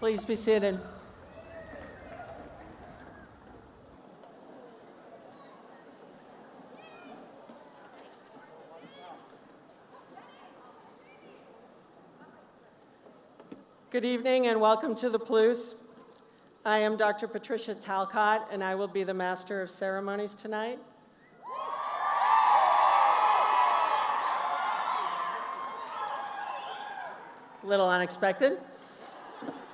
Please be seated. Good evening and welcome to the Palouse. I am Dr. Patricia Talcott, and I will be the Master of Ceremonies tonight. A little unexpected.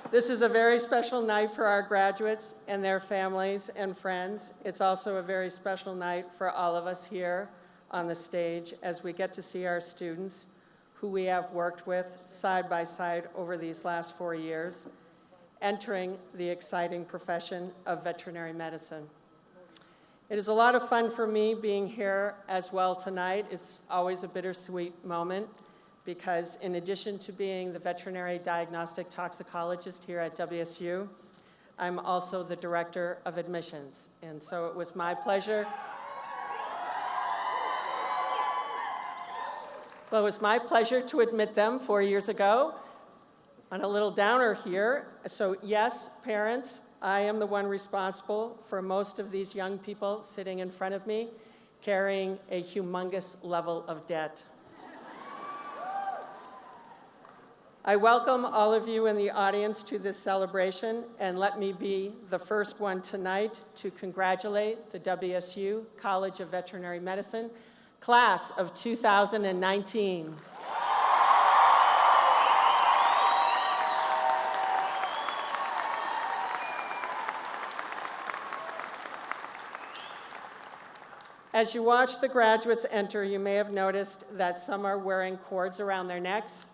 This is a very special night for our graduates and their families and friends. It's also a very special night for all of us here on the stage as we get to see our students who we have worked with side by side over these last 4 years, entering the exciting profession of veterinary medicine. It is a lot of fun for me being here as well tonight. It's always a bittersweet moment because in addition to being the veterinary diagnostic toxicologist here at WSU, I'm also the director of admissions. And so it was my pleasure. Well, it was my pleasure to admit them 4 years ago. On a little downer here, so yes, parents, I am the one responsible for most of these young people sitting in front of me carrying a humongous level of debt. I welcome all of you in the audience to this celebration, and let me be the first one tonight to congratulate the WSU College of Veterinary Medicine, class of 2019. As you watch the graduates enter, you may have noticed that some are wearing cords around their necks.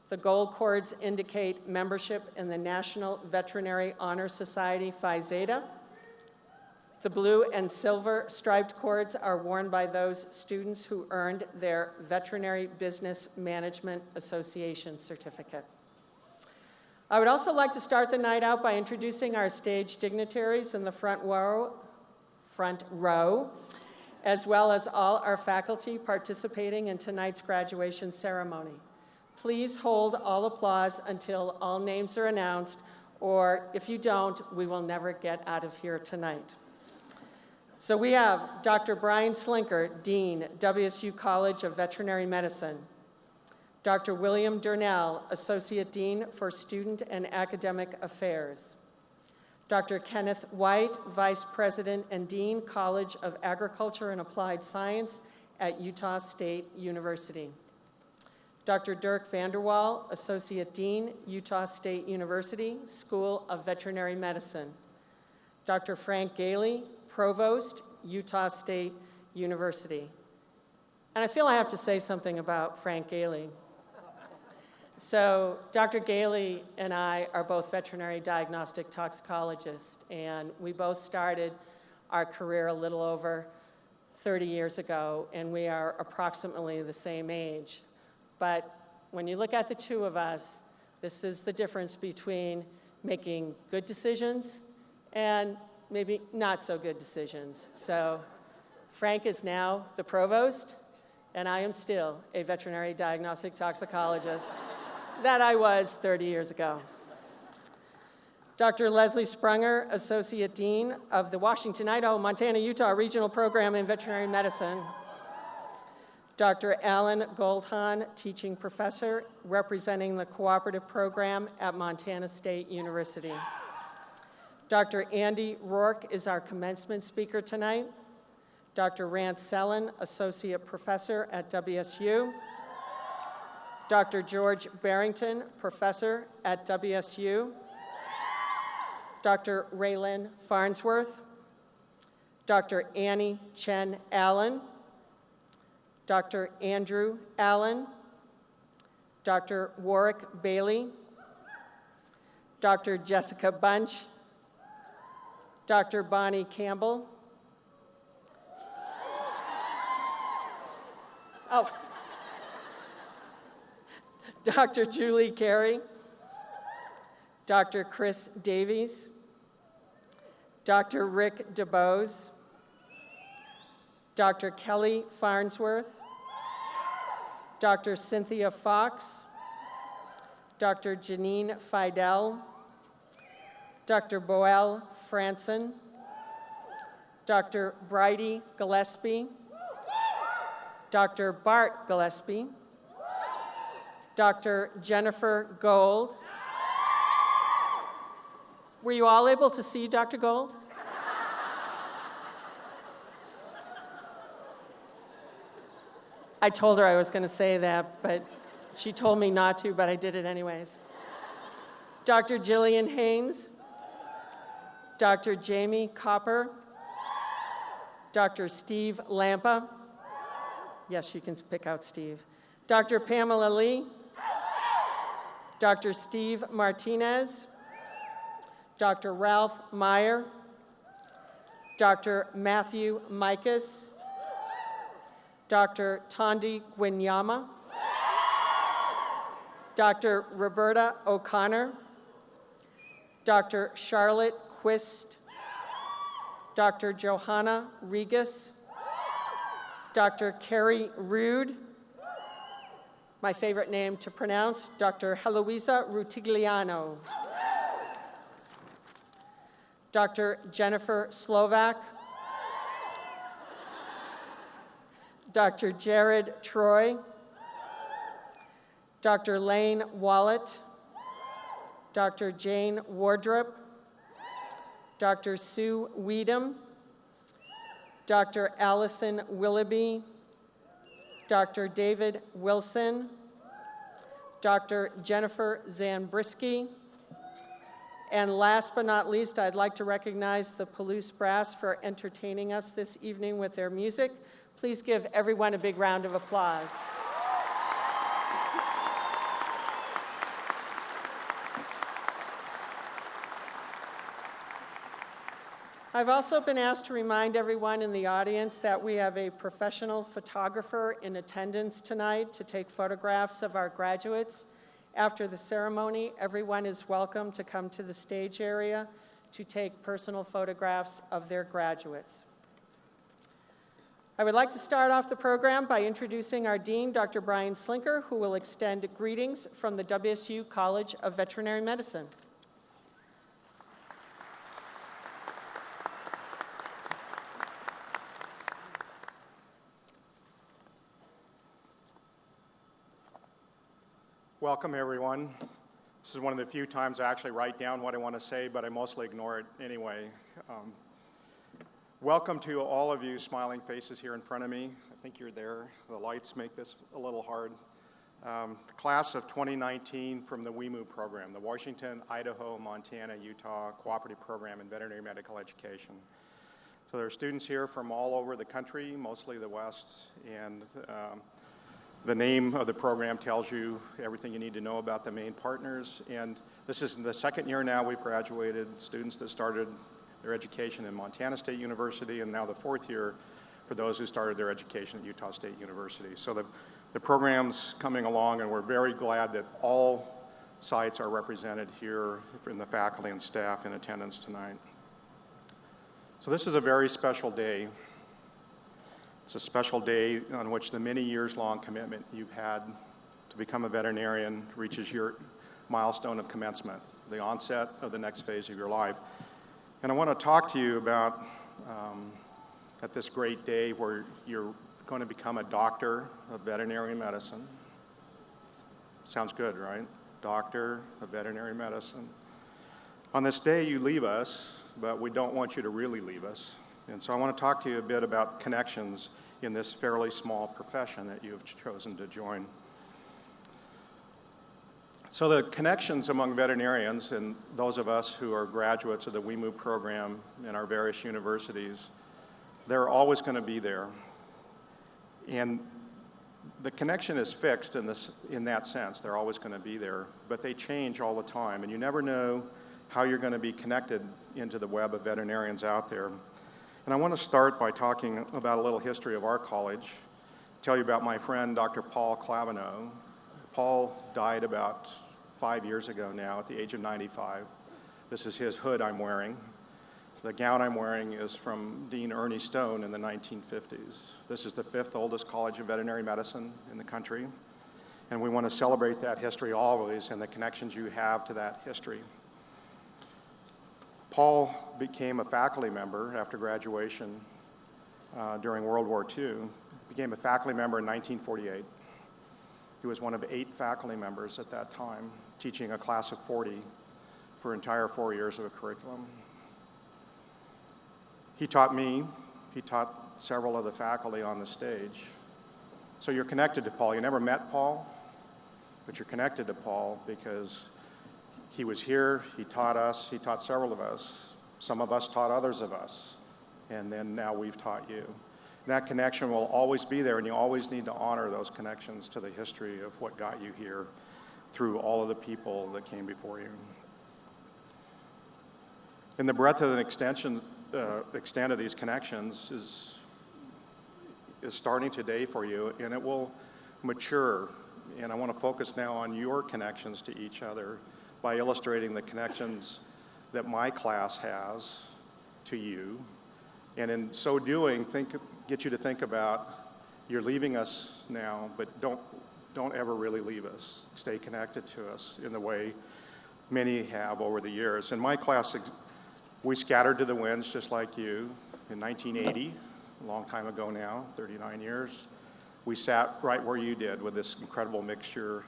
The gold cords indicate membership in the National Veterinary Honor Society, Phi Zeta. The blue and silver striped cords are worn by those students who earned their Veterinary Business Management Association certificate. I would also like to start the night out by introducing our stage dignitaries in the front row, as well as all our faculty participating in tonight's graduation ceremony. Please hold all applause until all names are announced, or if you don't, we will never get out of here tonight. So we have Dr. Brian Slinker, Dean, WSU College of Veterinary Medicine. Dr. William Durnell, Associate Dean for Student and Academic Affairs. Dr. Kenneth White, Vice President and Dean, College of Agriculture and Applied Science at Utah State University. Dr. Dirk Vanderwall, Associate Dean, Utah State University, School of Veterinary Medicine. Dr. Frank Gailey, Provost, Utah State University. And I feel I have to say something about Frank Gailey. So Dr. Gailey and I are both veterinary diagnostic toxicologists, and we both started our career a little over 30 years ago, and we are approximately the same age. But when you look at the two of us, this is the difference between making good decisions and maybe not so good decisions. So Frank is now the provost, and I am still a veterinary diagnostic toxicologist that I was 30 years ago. Dr. Leslie Sprunger, Associate Dean of the Washington, Idaho, Montana, Utah Regional Program in Veterinary Medicine. Dr. Alan Goldhahn, Teaching Professor, representing the Cooperative Program at Montana State University. Dr. Andy Rourke is our commencement speaker tonight. Dr. Rance Sellen, Associate Professor at WSU. Dr. George Barrington, Professor at WSU. Dr. Raylyn Farnsworth. Dr. Annie Chen Allen. Dr. Andrew Allen, Dr. Warwick Bailey, Dr. Jessica Bunch, Dr. Bonnie Campbell, Dr. Julie Carey, Dr. Chris Davies, Dr. Rick DeBose, Dr. Kelly Farnsworth, Dr. Cynthia Fox, Dr. Janine Fidel, Dr. Boel Franson, Dr. Bridie Gillespie, Dr. Bart Gillespie, Dr. Jennifer Gold. Were you all able to see Dr. Gold? I told her I was going to say that, but she told me not to, but I did it anyways. Dr. Jillian Haynes, Dr. Jamie Copper, Dr. Steve Lampa. Yes, you can pick out Steve. Dr. Pamela Lee, Dr. Steve Martinez, Dr. Ralph Meyer, Dr. Matthew Mikas, Dr. Tondi Gwinyama, Dr. Roberta O'Connor, Dr. Charlotte Quist, Dr. Johanna Regas, Dr. Carrie Rude, my favorite name to pronounce, Dr. Heloisa Rutigliano, Dr. Jennifer Slovak, Dr. Jared Troy, Dr. Lane Wallet, Dr. Jane Wardrop, Dr. Sue Weedham, Dr. Allison Willoughby, Dr. David Wilson, Dr. Jennifer Zambrisky, and last but not least, I'd like to recognize the Palouse Brass for entertaining us this evening with their music. Please give everyone a big round of applause. I've also been asked to remind everyone in the audience that we have a professional photographer in attendance tonight to take photographs of our graduates. After the ceremony, everyone is welcome to come to the stage area to take personal photographs of their graduates. I would like to start off the program by introducing our Dean, Dr. Brian Slinker, who will extend greetings from the WSU College of Veterinary Medicine. Welcome, everyone. This is one of the few times I actually write down what I want to say, but I mostly ignore it anyway. Welcome to all of you smiling faces here in front of me. I think you're there. The lights make this a little hard. The class of 2019 from the WEMU program, the Washington, Idaho, Montana, Utah Cooperative Program in Veterinary Medical Education. So there are students here from all over the country, mostly the West, and the name of the program tells you everything you need to know about the main partners. And this is the second year now we've graduated students that started their education in Montana State University, and now the fourth year for those who started their education at Utah State University. So the program's coming along, and we're very glad that all sites are represented here in the faculty and staff in attendance tonight. So this is a very special day. It's a special day on which the many years-long commitment you've had to become a veterinarian reaches your milestone of commencement, the onset of the next phase of your life. And I want to talk to you about, at this great day where you're going to become a doctor of veterinary medicine. Sounds good, right? Doctor of veterinary medicine. On this day, you leave us, but we don't want you to really leave us. And so I want to talk to you a bit about connections in this fairly small profession that you have chosen to join. So the connections among veterinarians and those of us who are graduates of the WEMU program in our various universities, they're always going to be there. And the connection is fixed in that sense. They're always going to be there, but they change all the time, and you never know how you're going to be connected into the web of veterinarians out there. And I want to start by talking about a little history of our college, tell you about my friend, Dr. Paul Clavino. Paul died about 5 years ago now at the age of 95. This is his hood I'm wearing. The gown I'm wearing is from Dean Ernie Stone in the 1950s. This is the 5th oldest college of veterinary medicine in the country, and we want to celebrate that history always and the connections you have to that history. Paul became a faculty member after graduation during World War II. Became a faculty member in 1948. He was one of 8 faculty members at that time, teaching a class of 40 for entire 4 years of a curriculum. He taught me, he taught several of the faculty on the stage. So you're connected to Paul. You never met Paul, but you're connected to Paul because he was here, he taught us, he taught several of us. Some of us taught others of us, and then now we've taught you. And that connection will always be there, and you always need to honor those connections to the history of what got you here through all of the people that came before you. And the breadth of an extent of these connections is starting today for you, and it will mature. And I want to focus now on your connections to each other by illustrating the connections that my class has to you. And in so doing, get you to think about, you're leaving us now, but don't ever really leave us. Stay connected to us in the way many have over the years. In my class, we scattered to the winds just like you in 1980, a long time ago now, 39 years. We sat right where you did with this incredible mixture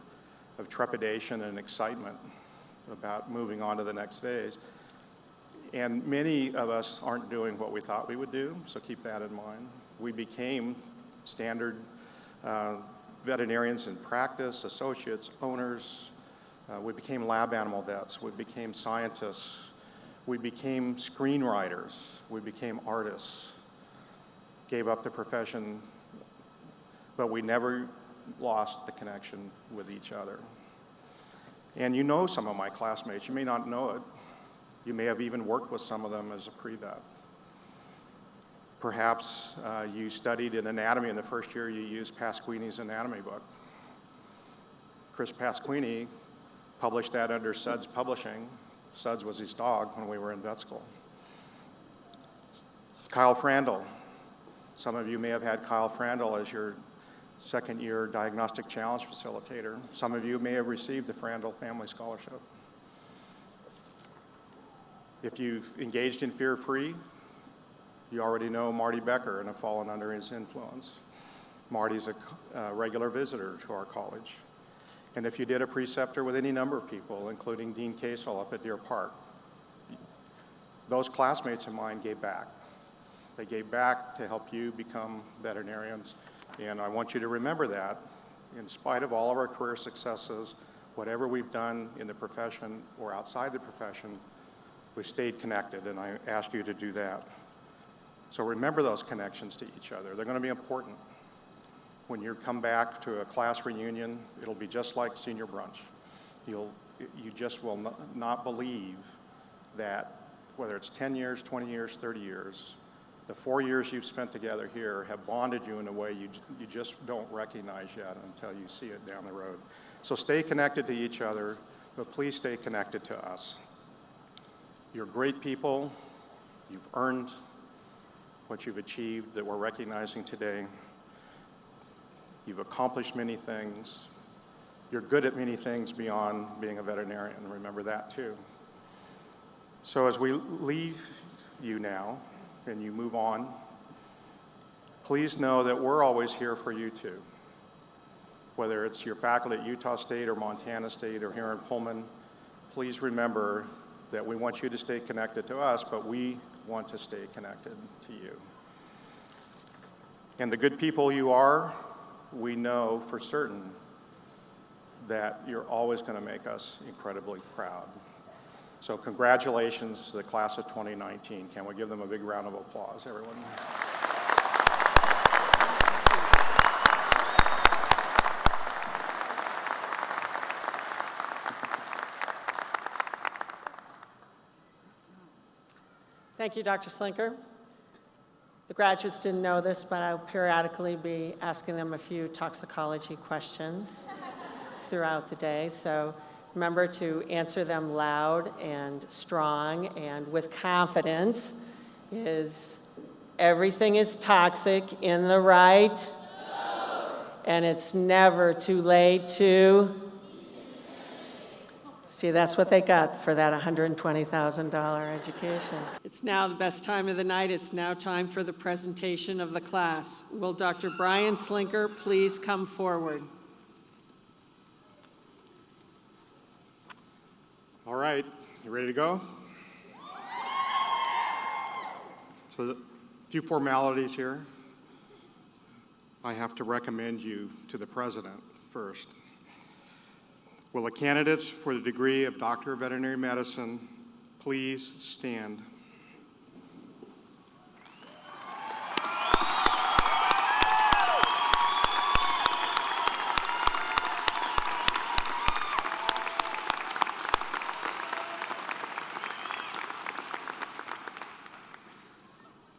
of trepidation and excitement about moving on to the next phase. And many of us aren't doing what we thought we would do, so keep that in mind. We became standard veterinarians in practice, associates, owners. We became lab animal vets. We became scientists. We became screenwriters. We became artists. Gave up the profession, but we never lost the connection with each other. And you know some of my classmates. You may not know it. You may have even worked with some of them as a pre-vet. Perhaps you studied in anatomy in the first year you used Pasquini's anatomy book. Chris Pasquini published that under Suds Publishing. Suds was his dog when we were in vet school. Kyle Frandl. Some of you may have had Kyle Frandl as your second year diagnostic challenge facilitator. Some of you may have received the Frandl Family Scholarship. If you've engaged in fear-free, you already know Marty Becker and have fallen under his influence. Marty's a regular visitor to our college. And if you did a preceptor with any number of people, including Dean Casel up at Deer Park, those classmates of mine gave back. They gave back to help you become veterinarians. And I want you to remember that in spite of all of our career successes, whatever we've done in the profession or outside the profession, we stayed connected, and I ask you to do that. So remember those connections to each other. They're going to be important. When you come back to a class reunion, it'll be just like senior brunch. You just will not believe that whether it's 10 years, 20 years, 30 years, the 4 years you've spent together here have bonded you in a way you just don't recognize yet until you see it down the road. So stay connected to each other, but please stay connected to us. You're great people. You've earned what you've achieved that we're recognizing today. You've accomplished many things. You're good at many things beyond being a veterinarian. Remember that too. So as we leave you now and you move on, please know that we're always here for you too. Whether it's your faculty at Utah State or Montana State or here in Pullman, please remember that we want you to stay connected to us, but we want to stay connected to you. And the good people you are, we know for certain that you're always going to make us incredibly proud. So congratulations to the class of 2019. Can we give them a big round of applause, everyone? Thank you, Dr. Slinker. The graduates didn't know this, but I'll periodically be asking them a few toxicology questions throughout the day. So remember to answer them loud and strong and with confidence. Is everything is toxic in the right? No. And it's never too late to? See, that's what they got for that $120,000 education. It's now the best time of the night. It's now time for the presentation of the class. Will Dr. Brian Slinker please come forward? All right, you ready to go? So a few formalities here. I have to recommend you to the president first. Will the candidates for the degree of Doctor of Veterinary Medicine please stand?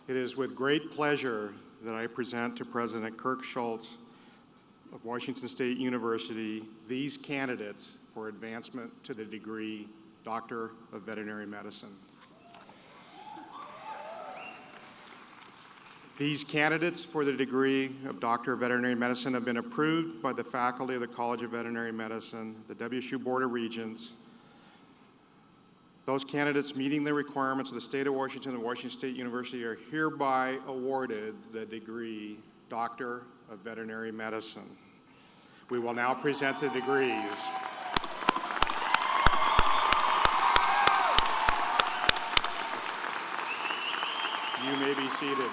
It is with great pleasure that I present to President Kirk Schultz of Washington State University these candidates for advancement to the degree Doctor of Veterinary Medicine. These candidates for the degree of Doctor of Veterinary Medicine have been approved by the faculty of the College of Veterinary Medicine, the WSU Board of Regents. Those candidates meeting the requirements of the state of Washington and Washington State University are hereby awarded the degree Doctor of Veterinary Medicine. We will now present the degrees. You may be seated.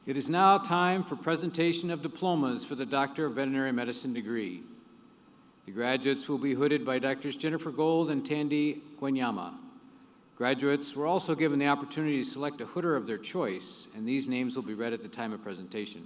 It is now time for presentation of diplomas for the Doctor of Veterinary Medicine degree. The graduates will be hooded by Drs. Jennifer Gold and Tandy Guanyama. Graduates were also given the opportunity to select a hooder of their choice, and these names will be read at the time of presentation.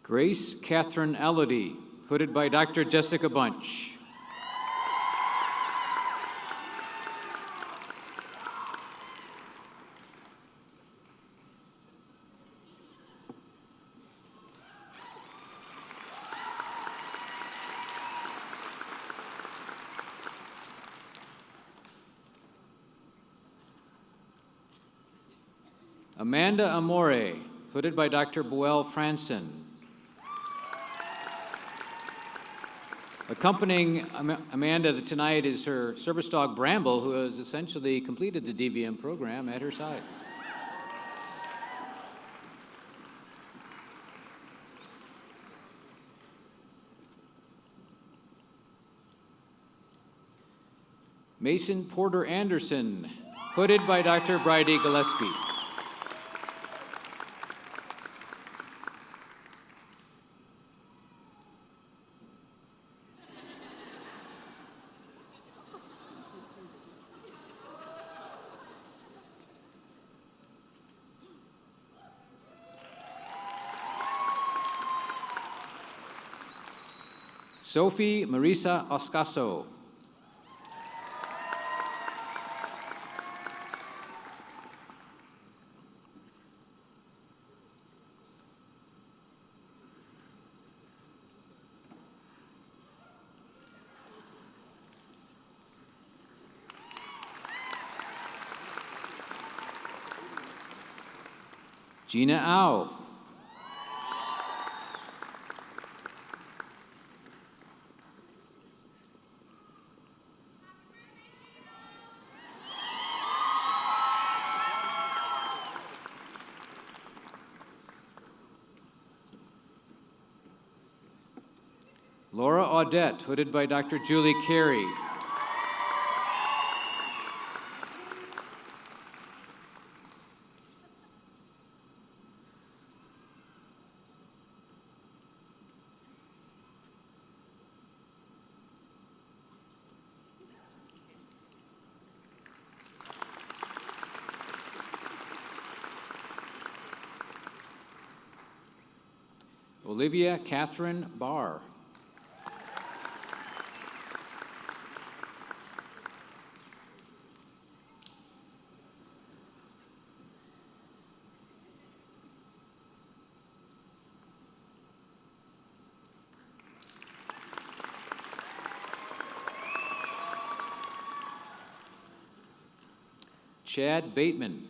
Grace Catherine Allody, hooded by Dr. Jessica Bunch. Amanda Amore, hooded by Dr. Boel Franson. Accompanying Amanda tonight is her service dog Bramble, who has essentially completed the DVM program at her side. Mason Porter Anderson, hooded by Dr. Bridie Gillespie. Sophie Marisa Oscaso. Gina Au. Audette, hooded by Dr. Julie Carey. Olivia Catherine Barr. Chad Bateman.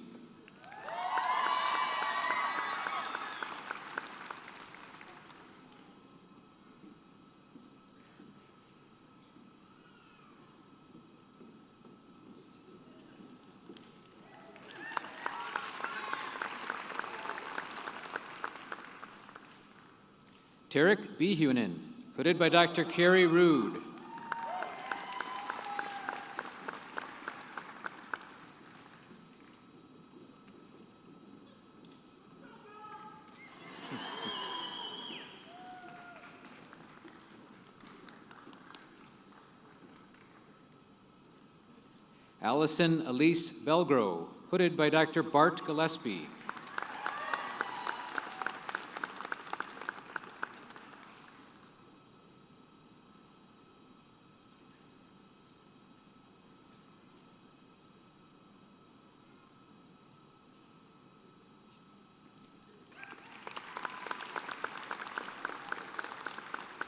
Tarek Behunin, hooded by Dr. Carrie Rude. Allison Elise Belgrove, hooded by Dr. Bart Gillespie.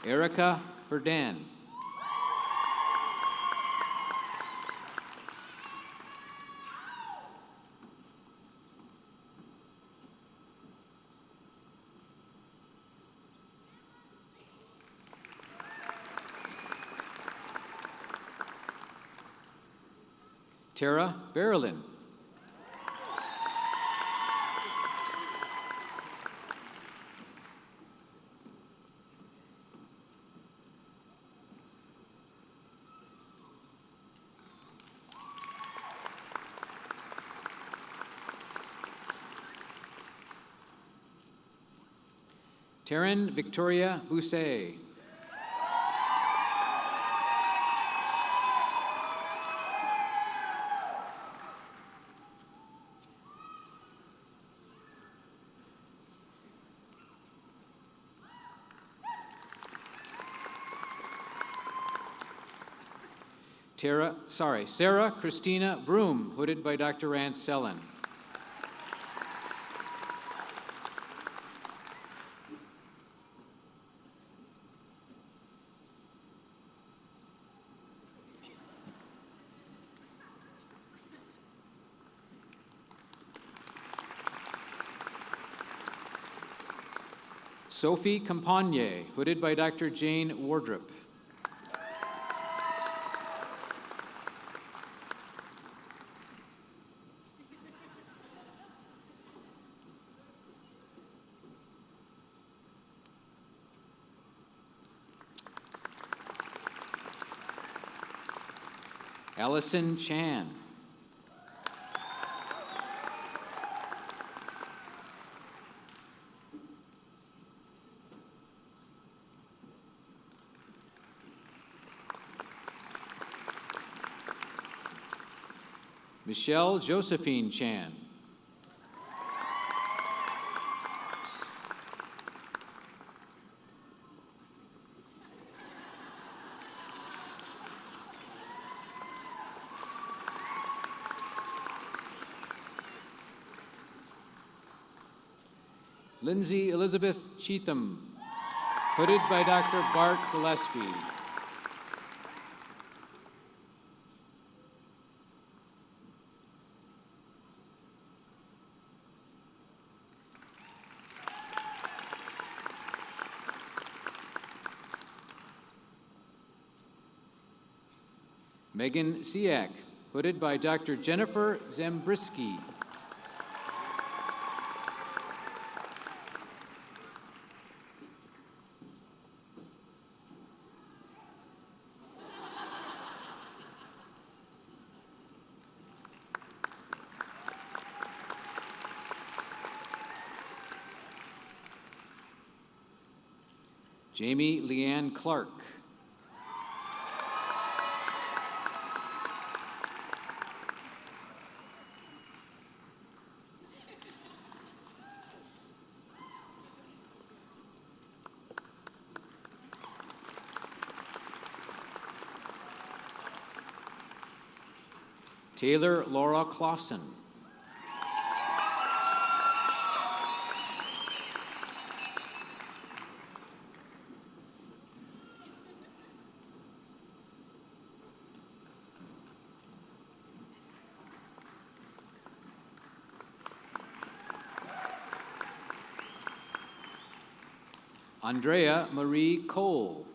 Erica Verdan. Tara Berlin. Taryn Victoria Bousset. Sarah Christina Broom, hooded by Dr. Rance Sellen. Sophie Campagne, hooded by Dr. Jane Wardrop. Allison Chan. Michelle Josephine Chan. Lindsay Elizabeth Cheatham, hooded by Dr. Bart Gillespie. Megan Siak, hooded by Dr. Jennifer Zambrisky. Jamie Leanne Clark. Taylor Laura Clausen. Andrea Marie Cole.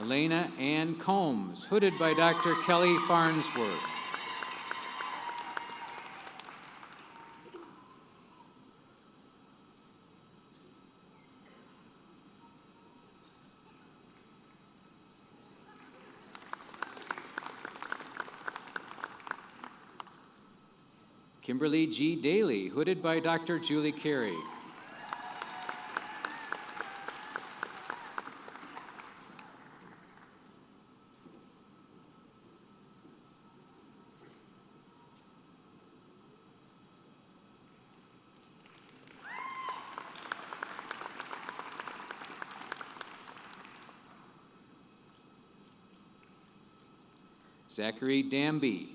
Elena Ann Combs, hooded by Dr. Kelly Farnsworth. Kimberly G. Daly, hooded by Dr. Julie Carey. Zachary Damby.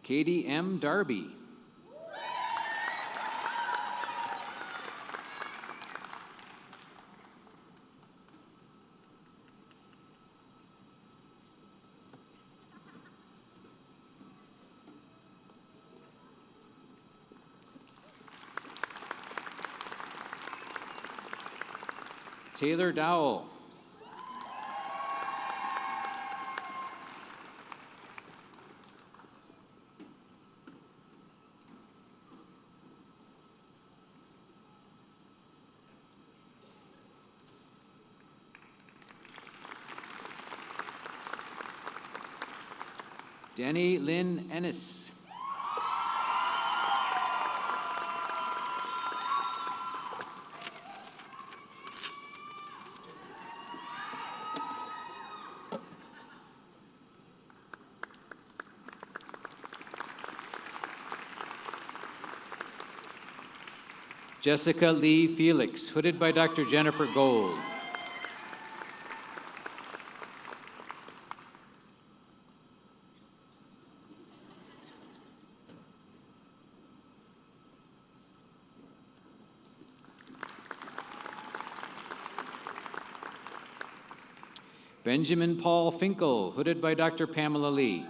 Katie M. Darby. Taylor Dowell. Denny Lynn Ennis. Jessica Lee Felix, hooded by Dr. Jennifer Gold. Benjamin Paul Finkel, hooded by Dr. Pamela Lee.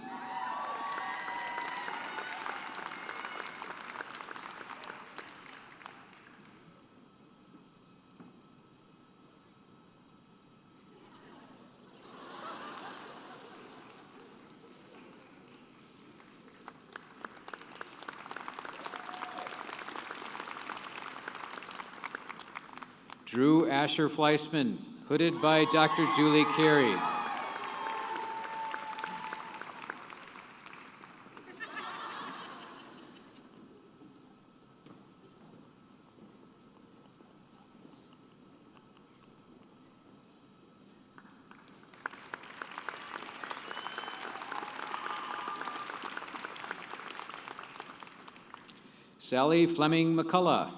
Drew Asher Fleisman, hooded by Dr. Julie Carey. Sally Fleming McCullough.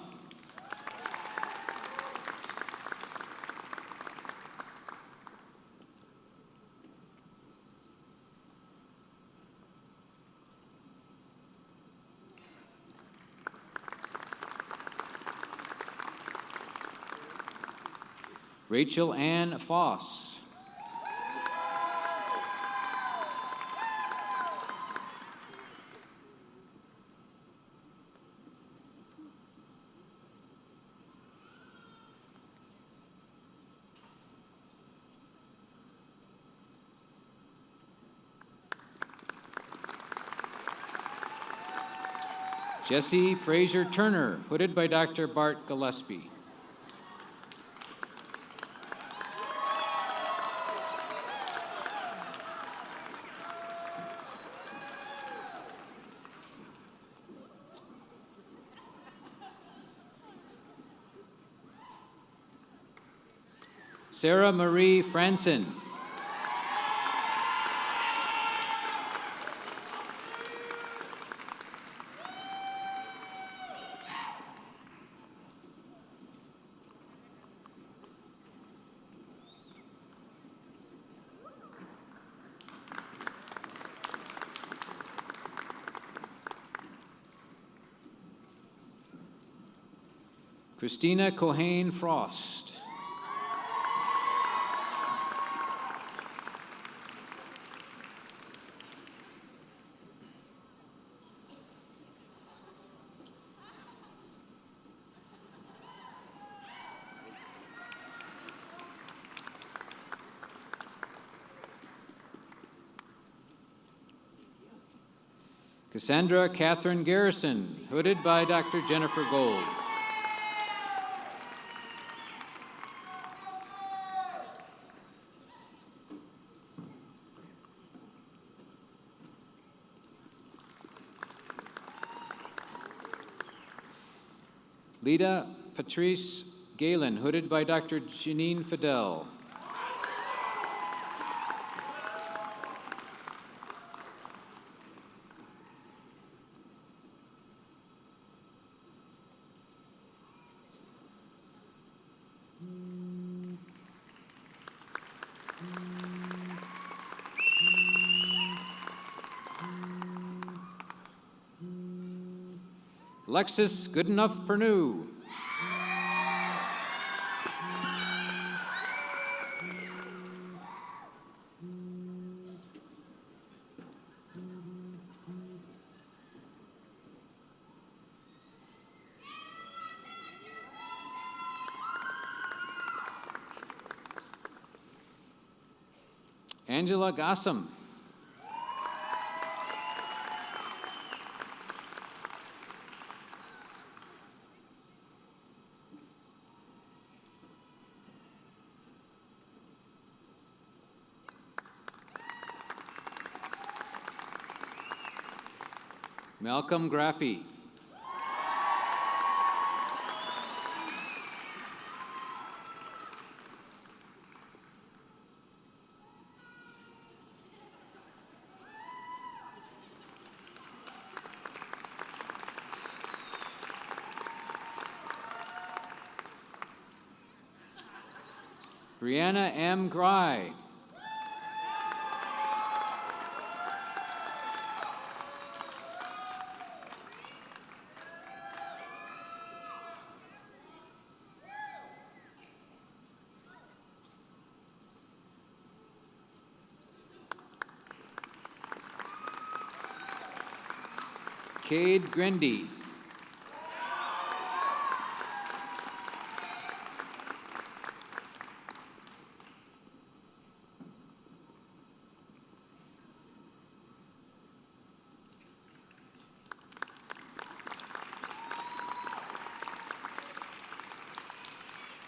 Rachel Ann Foss. Jesse Fraser Turner, hooded by Dr. Bart Gillespie. Sarah Marie Franson. Christina Cohane Frost. Cassandra Catherine Garrison, hooded by Dr. Jennifer Gold. Lida Patrice Galen, hooded by Dr. Janine Fidel. Alexis Goodenough Pernew. Angela Gossam. Malcolm Graffey. Brianna M. Gry. Cade Grindy.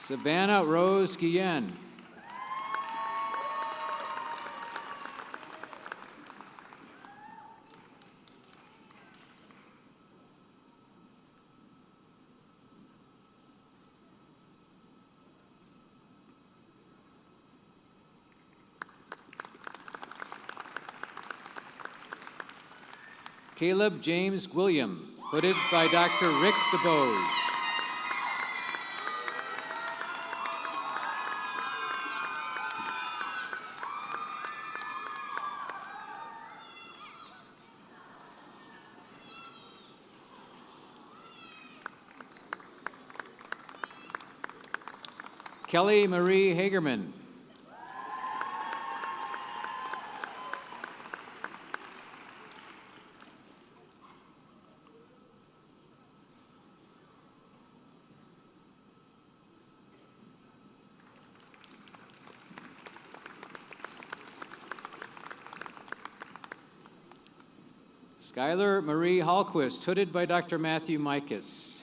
Savannah Rose Guillen. Caleb James William, hooded by Dr. Rick DeBose. Kelly Marie Hagerman. Skylar Marie Hallquist, hooded by Dr. Matthew Mikas.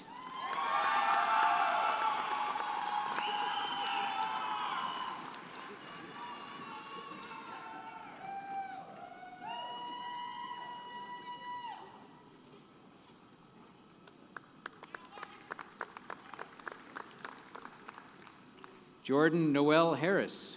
Jordan Noel Harris.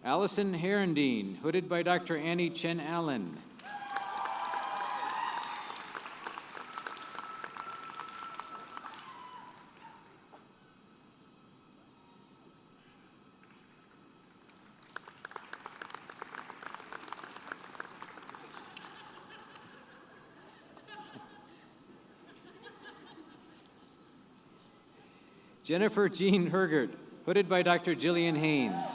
Allison Herendine, hooded by Dr. Annie Chen Allen. Jennifer Jean Hergert, hooded by Dr. Jillian Haynes.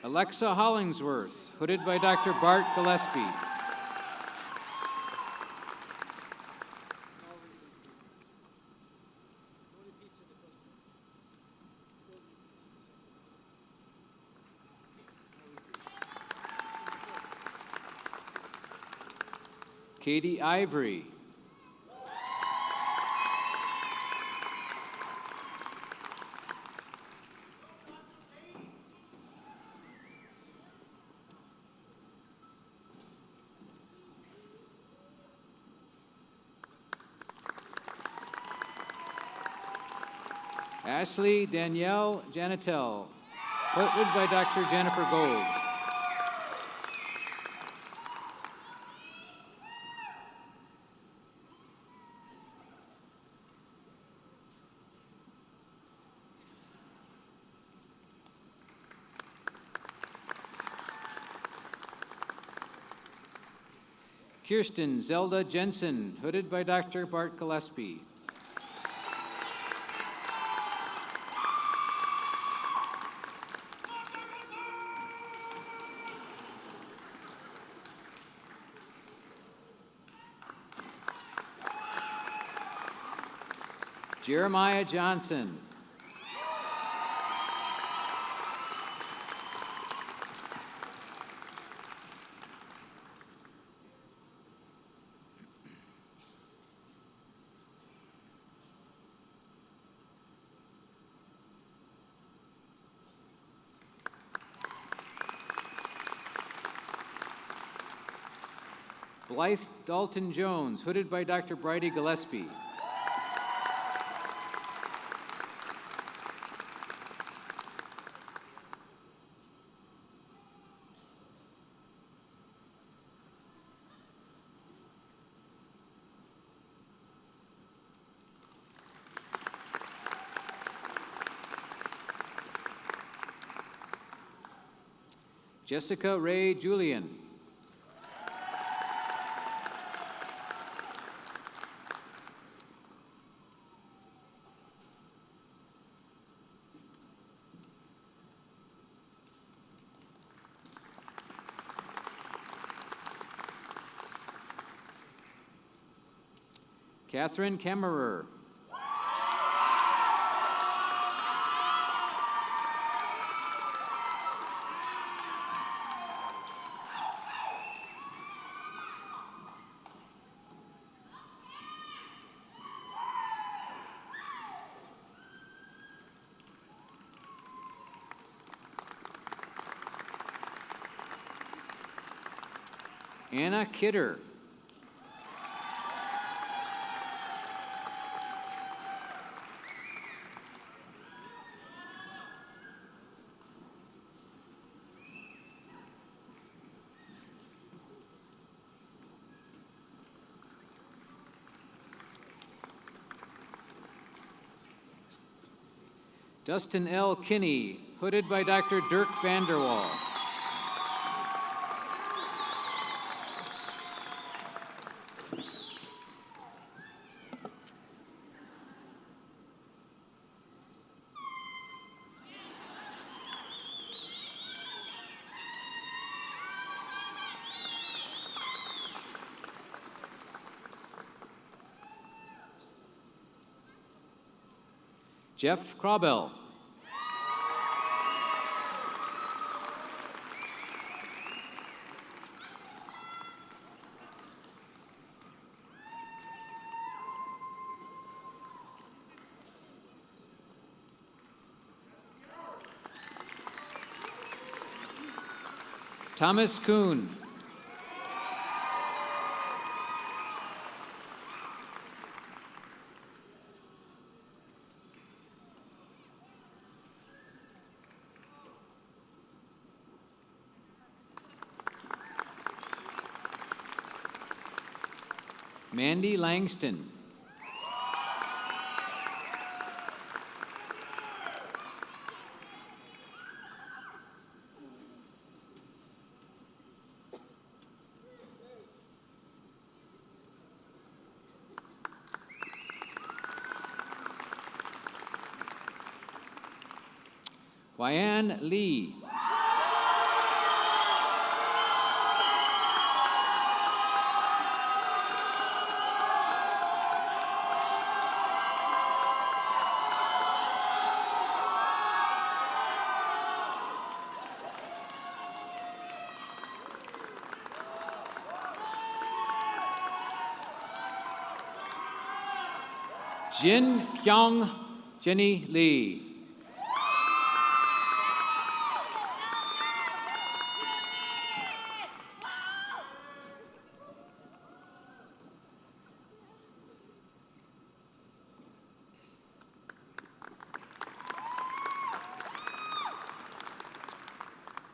Alexa Hollingsworth, hooded by Dr. Bart Gillespie. Katie Ivory. Ashley Danielle Janitel, hooded by Dr. Jennifer Gold. Kirsten Zelda Jensen, hooded by Dr. Bart Gillespie. Jeremiah Johnson. Blythe Dalton Jones, hooded by Dr. Bridie Gillespie. Jessica Ray Julian. Catherine Kemmerer. Anna Kidder. Justin L. Kinney, hooded by Dr. Dirk Vanderwall. Jeff Crobell. Thomas Kuhn. Mandy Langston. Huayan Lee. Jin Pyong Jenny Lee.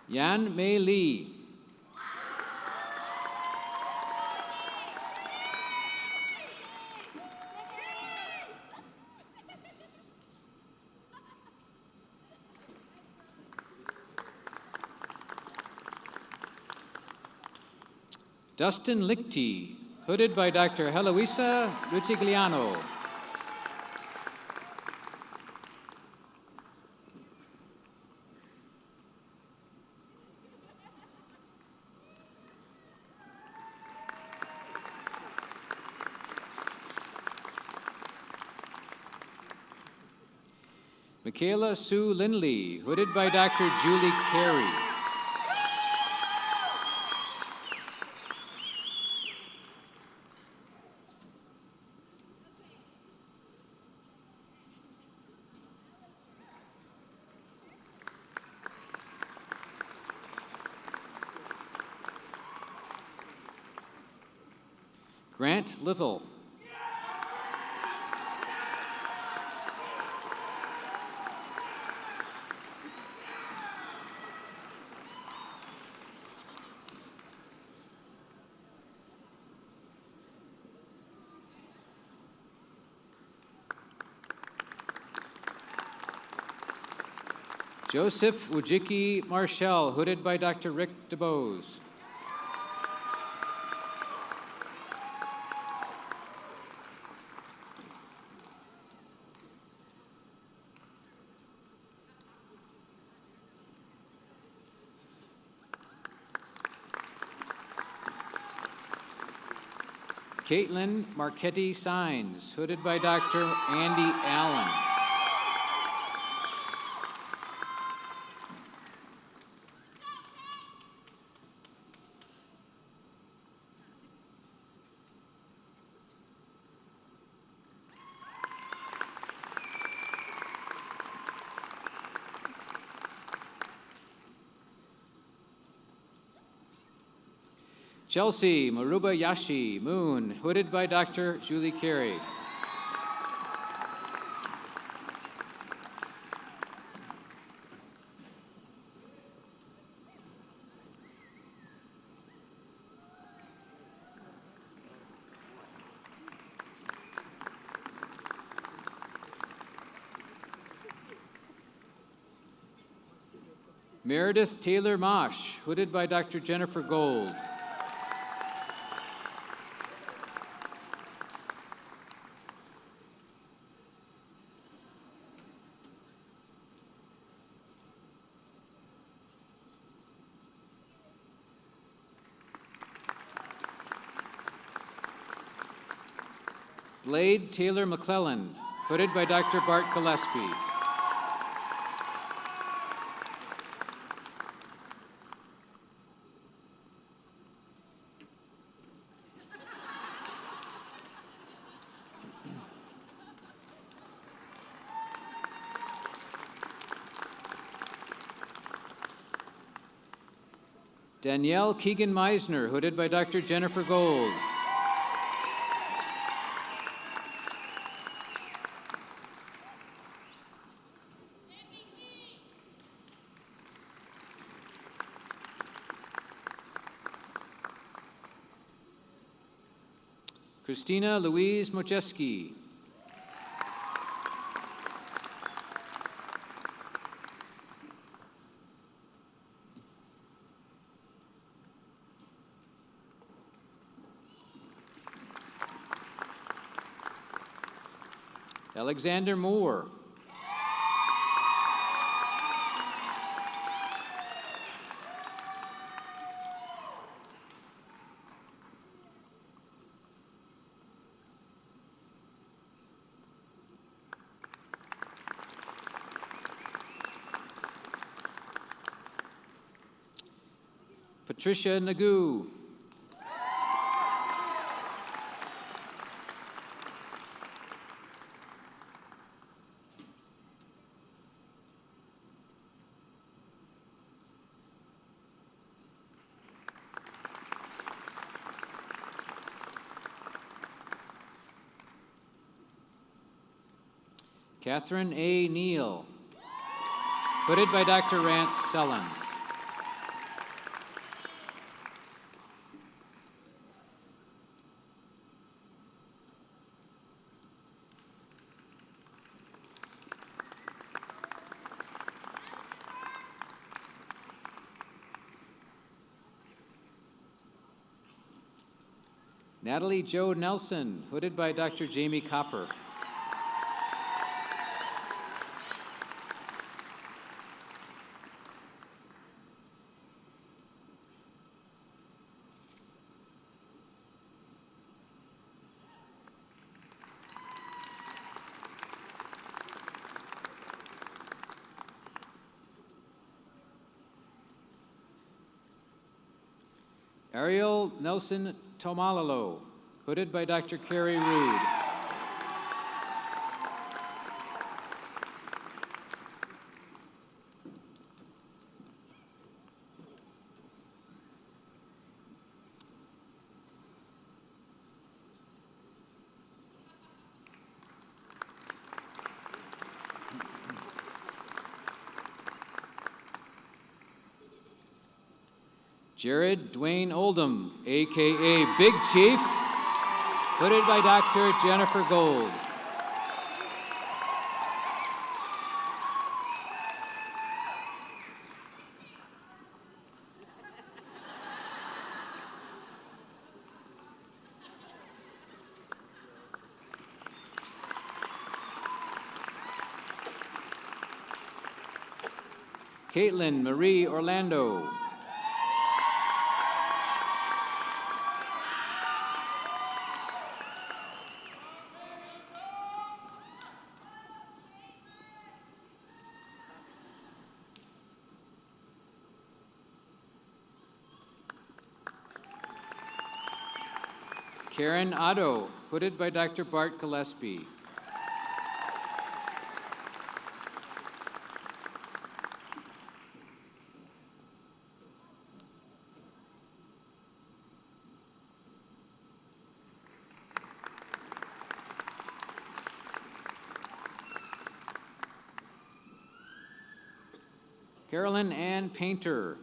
Yan Mei Lee. Dustin Lichty, hooded by Dr. Heloisa Rutigliano. Michaela Sue Lindley, hooded by Dr. Julie Carey. Grant Little. Joseph Wujicki Marshall, hooded by Dr. Rick DeBose. Caitlin Marchetti Signs, hooded by Dr. Andy Allen. Chelsea Marubayashi Moon, hooded by Dr. Julie Carey. Meredith Taylor Mosh, hooded by Dr. Jennifer Gold. Blade Taylor McClellan, hooded by Dr. Bart Gillespie. Danielle Keegan Meisner, hooded by Dr. Jennifer Gold. Christina Louise Mocheski. Alexander Moore. Patricia Nagu. Catherine A. Neal, hooded by Dr. Rance Sullen. Natalie Jo Nelson, hooded by Dr. Jamie Copper. Ariel Nelson Tomalolo, hooded by Dr. Carrie Rude. Jared Dwayne Oldham, AKA Big Chief, hooded by Dr. Jennifer Gold. Caitlin Marie Orlando. Karen Otto, hooded by Dr. Bart Gillespie. Carolyn Ann Painter.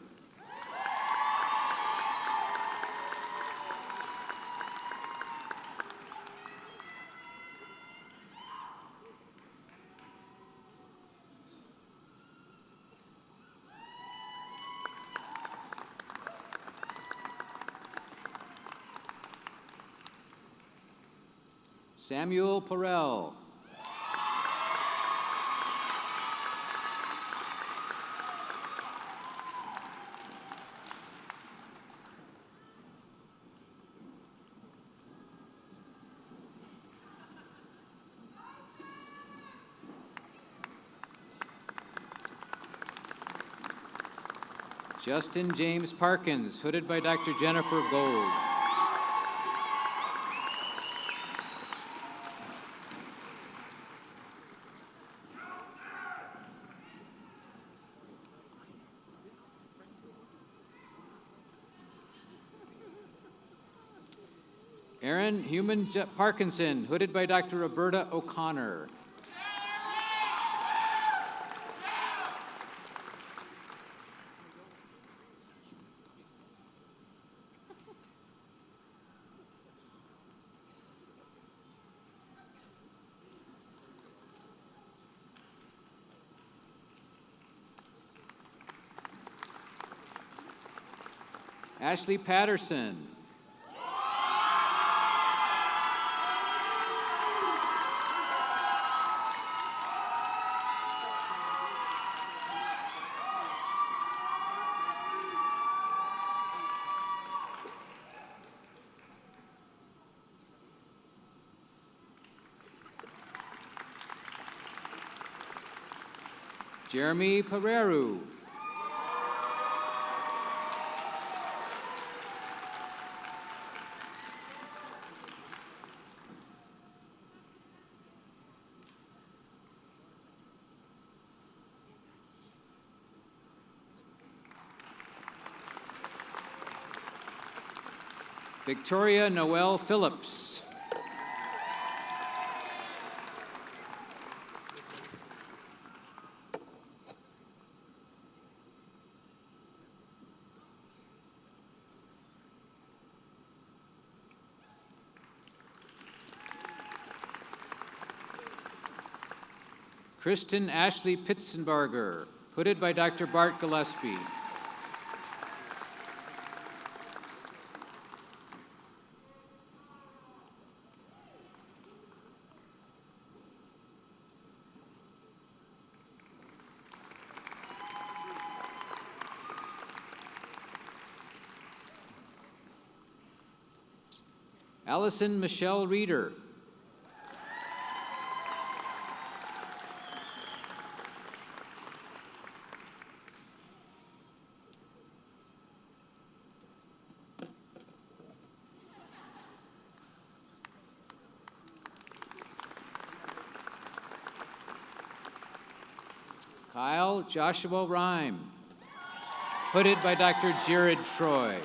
Samuel Perel. Justin James Parkins, hooded by Dr. Jennifer Gold. Aaron Human Parkinson, hooded by Dr. Roberta O'Connor. Ashley Patterson. Jeremy Pereiro. Victoria Noel Phillips. Kristen Ashley Pitzenbarger, hooded by Dr. Bart Gillespie. Allison Michelle Reeder. Kyle Joshua Rhyme, hooded by Dr. Jared Troy.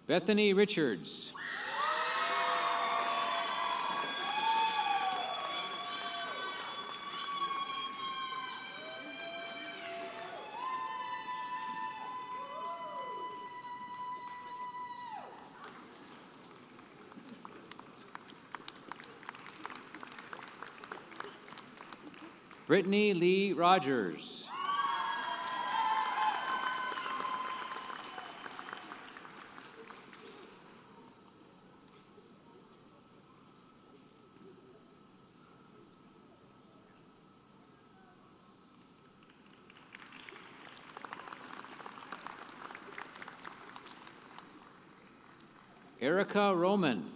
Bethany Richards. Brittany Lee Rogers. Erica Roman.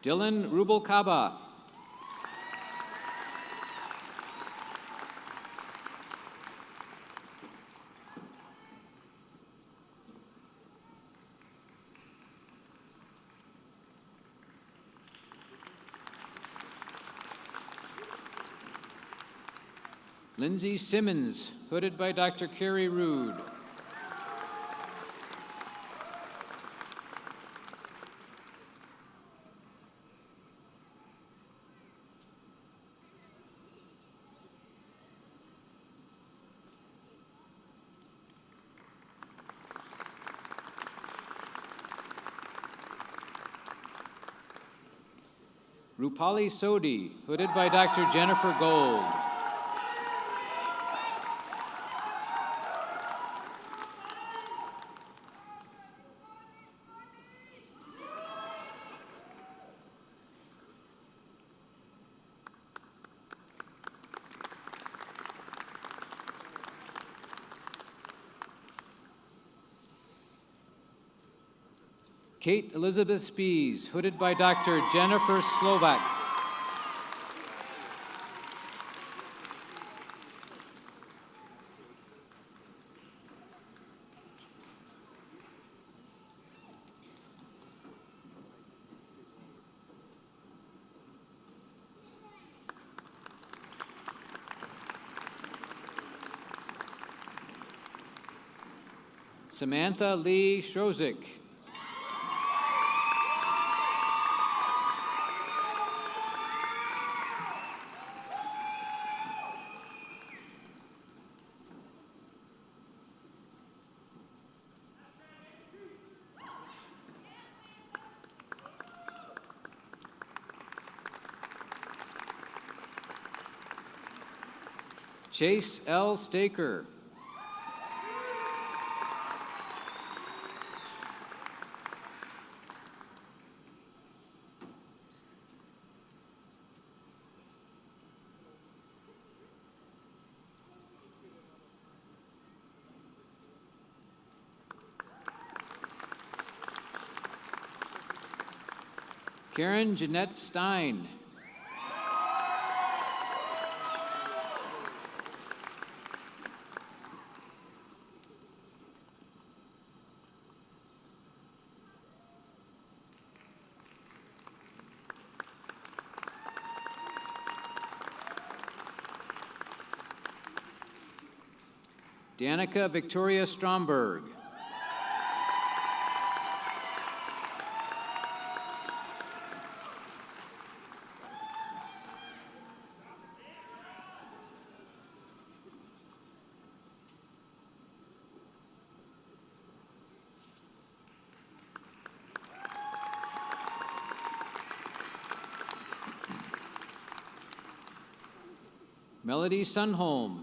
Dylan Rubalcaba. Lindsay Simmons, hooded by Dr. Carrie Rude. Rupali Sodhi, hooded by Dr. Jennifer Gold. Kate Elizabeth Spies, hooded by Dr. Jennifer Slovak. Samantha Lee Strozik. Chase L. Staker. Karen Jeanette Stein. Danica Victoria Stromberg. Melody Sunholm.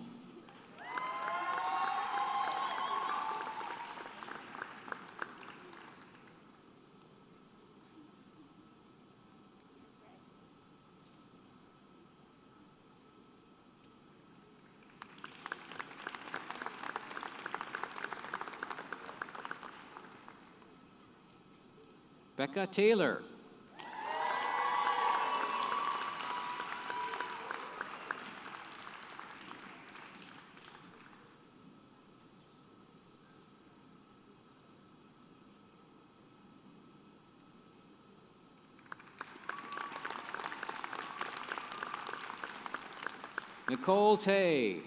Becca Taylor. Nicole Tay.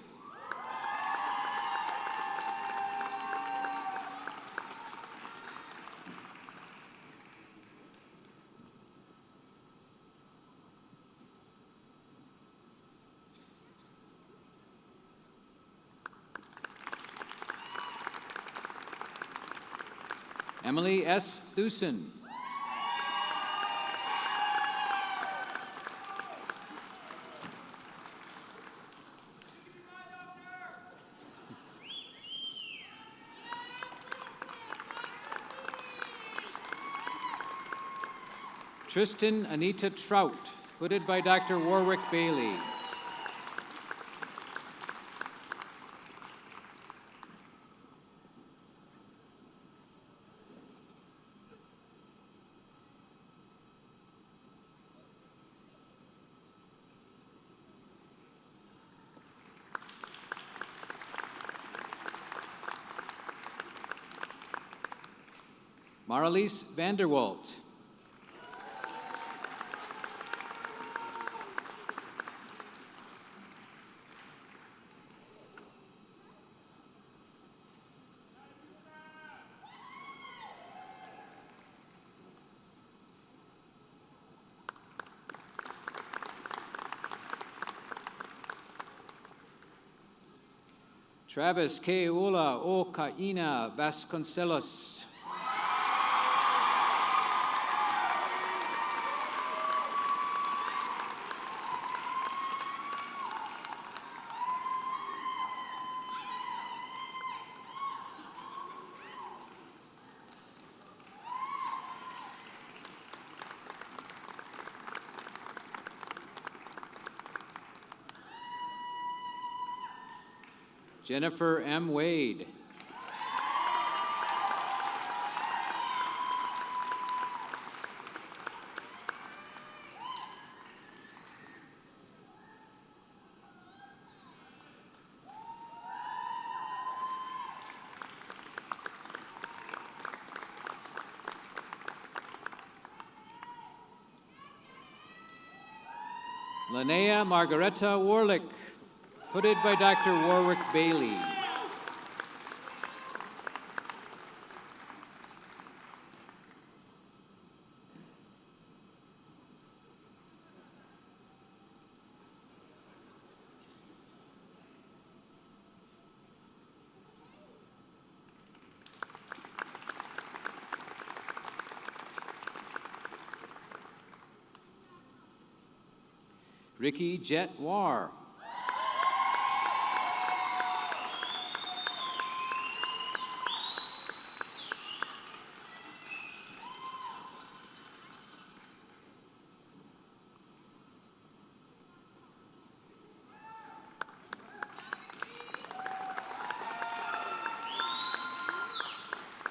Emily S. Thusen. Tristan Anita Trout, hooded by Dr. Warwick Bailey. Marlies Vanderwalt. Travis Keula Okaina Vasconcelos. Jennifer M. Wade. Linnea Margareta Warlick, hooded by Dr. Warwick Bailey. Ricky Jet War.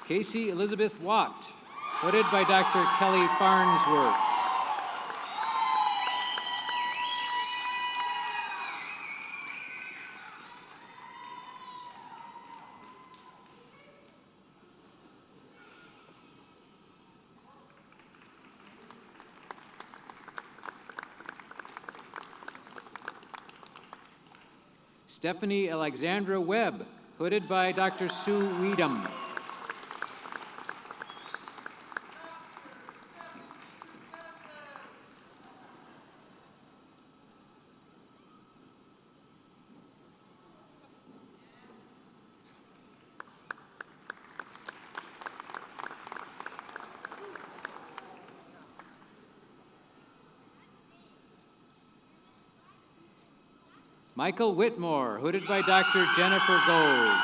Casey Elizabeth Watt, hooded by Dr. Kelly Farnsworth. Stephanie Alexandra Webb, hooded by Dr. Sue Weedham. Michael Whitmore, hooded by Dr. Jennifer Gold.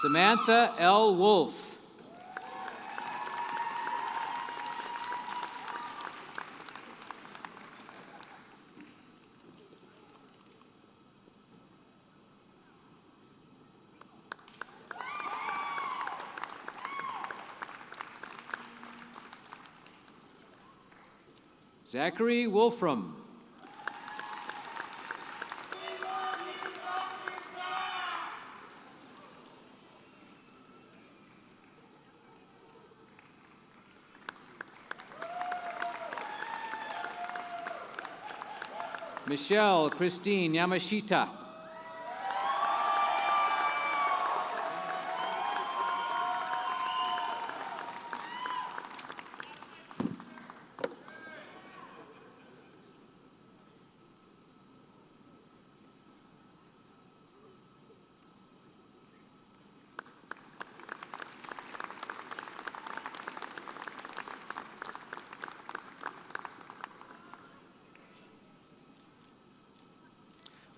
Samantha L. Wolf. Zachary Wolfram. Michelle Christine Yamashita.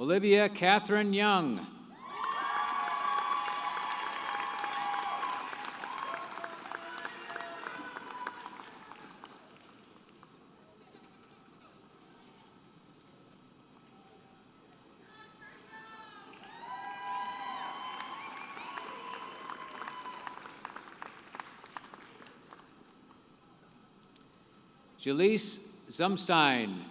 Olivia Catherine Young. Jaleese Zumstein.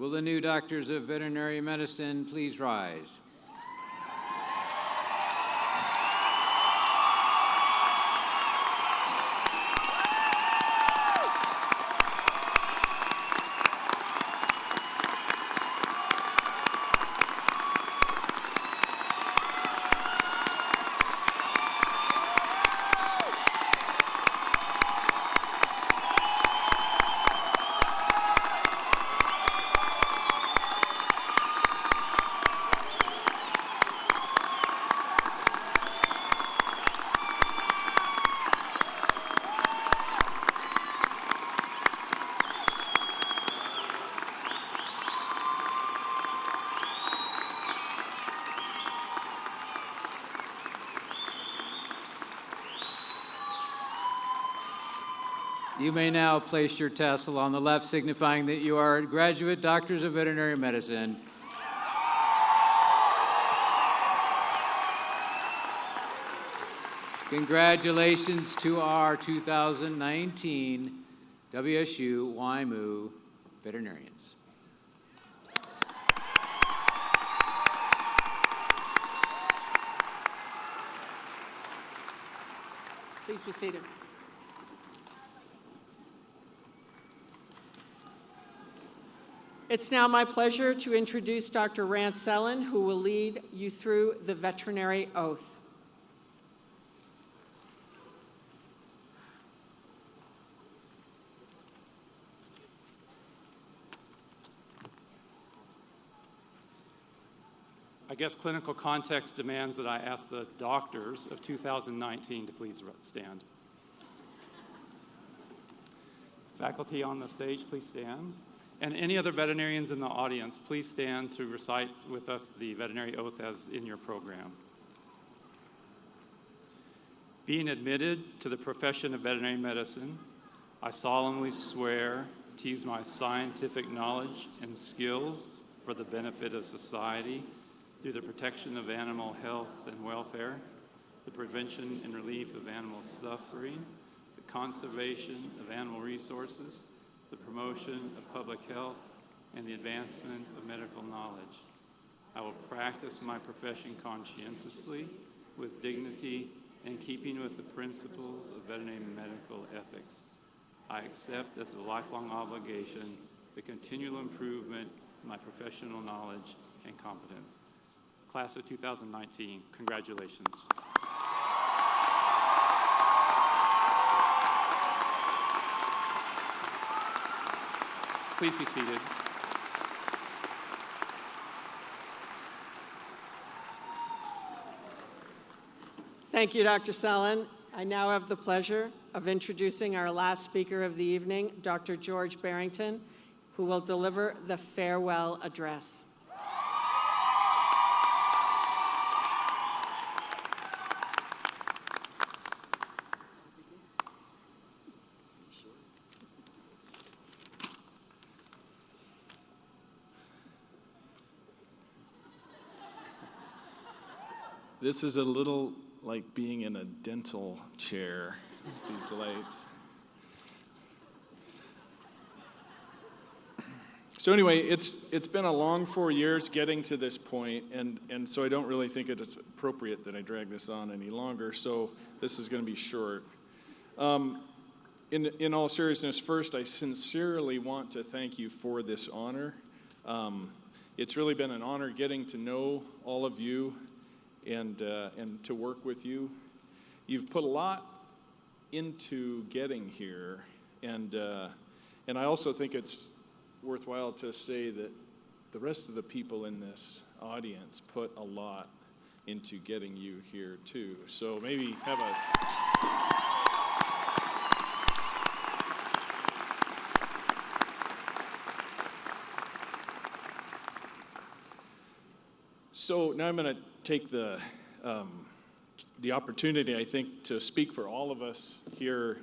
Will the new doctors of veterinary medicine please rise? You may now place your tassel on the left, signifying that you are graduate doctors of veterinary medicine. Congratulations to our 2019 WSU WIMU veterinarians. Please be seated. It's now my pleasure to introduce Dr. Ransellen, who will lead you through the veterinary oath. I guess clinical context demands that I ask the doctors of 2019 to please stand. Faculty on the stage, please stand. And any other veterinarians in the audience, please stand to recite with us the veterinary oath as in your program. Being admitted to the profession of veterinary medicine, I solemnly swear to use my scientific knowledge and skills for the benefit of society through the protection of animal health and welfare, the prevention and relief of animal suffering, the conservation of animal resources, the promotion of public health, and the advancement of medical knowledge. I will practice my profession conscientiously, with dignity, and keeping with the principles of veterinary medical ethics. I accept as a lifelong obligation the continual improvement of my professional knowledge and competence. Class of 2019, congratulations. Please be seated. Thank you, Dr. Sellen. I now have the pleasure of introducing our last speaker of the evening, Dr. George Barrington, who will deliver the farewell address. This is a little like being in a dental chair with these lights. So anyway, it's been a long 4 years getting to this point, and so I don't really think it is appropriate that I drag this on any longer, so this is going to be short. In all seriousness, first, I sincerely want to thank you for this honor. It's really been an honor getting to know all of you and to work with you. You've put a lot into getting here, and I also think it's worthwhile to say that the rest of the people in this audience put a lot into getting you here too. So maybe have a So now I'm going to take the opportunity, I think, to speak for all of us here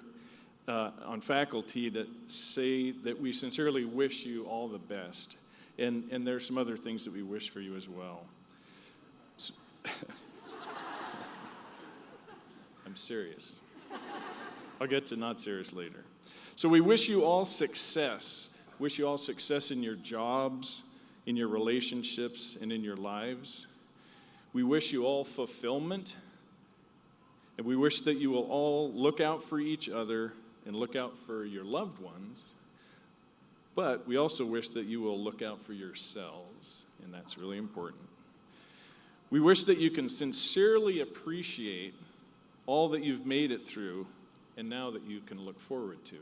on faculty that say that we sincerely wish you all the best. And there's some other things that we wish for you as well. So I'm serious. I'll get to not serious later. So we wish you all success Wish you all success in your jobs, in your relationships, and in your lives. We wish you all fulfillment, and we wish that you will all look out for each other and look out for your loved ones. But we also wish that you will look out for yourselves, and that's really important. We wish that you can sincerely appreciate all that you've made it through and now that you can look forward to.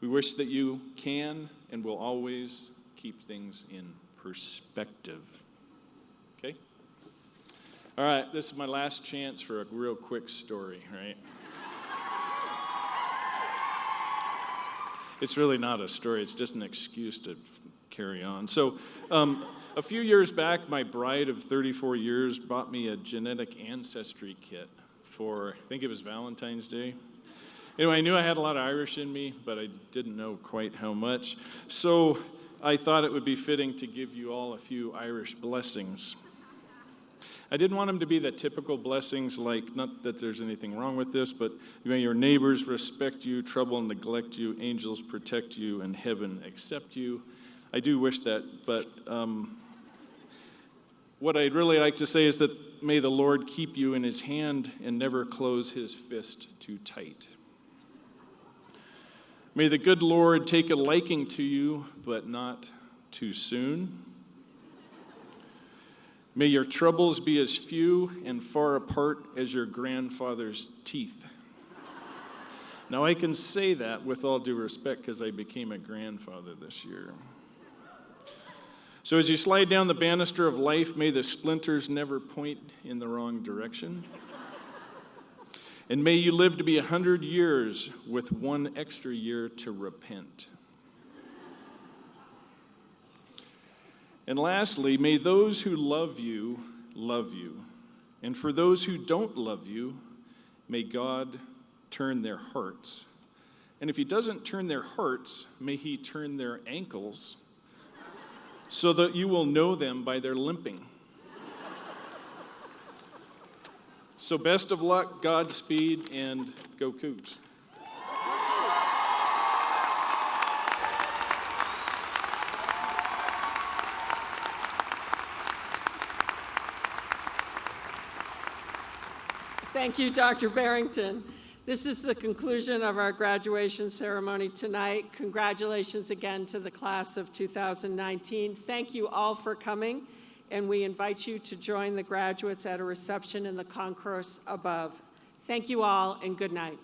We wish that you can and will always keep things in perspective. Okay? All right, this is my last chance for a real quick story, right? It's really not a story, it's just an excuse to carry on. So, a few years back, my bride of 34 years bought me a genetic ancestry kit for, I think it was Valentine's Day. Anyway, I knew I had a lot of Irish in me, but I didn't know quite how much. So I thought it would be fitting to give you all a few Irish blessings. I didn't want them to be the typical blessings, like, not that there's anything wrong with this, but may your neighbors respect you, trouble and neglect you, angels protect you, and heaven accept you. I do wish that, but what I'd really like to say is that may the Lord keep you in his hand and never close his fist too tight. May the good Lord take a liking to you, but not too soon. May your troubles be as few and far apart as your grandfather's teeth. Now, I can say that with all due respect because I became a grandfather this year. So as you slide down the banister of life, may the splinters never point in the wrong direction. And may you live to be 100 years with one extra year to repent. And lastly, may those who love you love you. And for those who don't love you, may God turn their hearts. And if he doesn't turn their hearts, may he turn their ankles so that you will know them by their limping. So best of luck, Godspeed, and go Cougs. Thank you, Dr. Barrington. This is the conclusion of our graduation ceremony tonight. Congratulations again to the class of 2019. Thank you all for coming, and we invite you to join the graduates at a reception in the concourse above. Thank you all, and good night.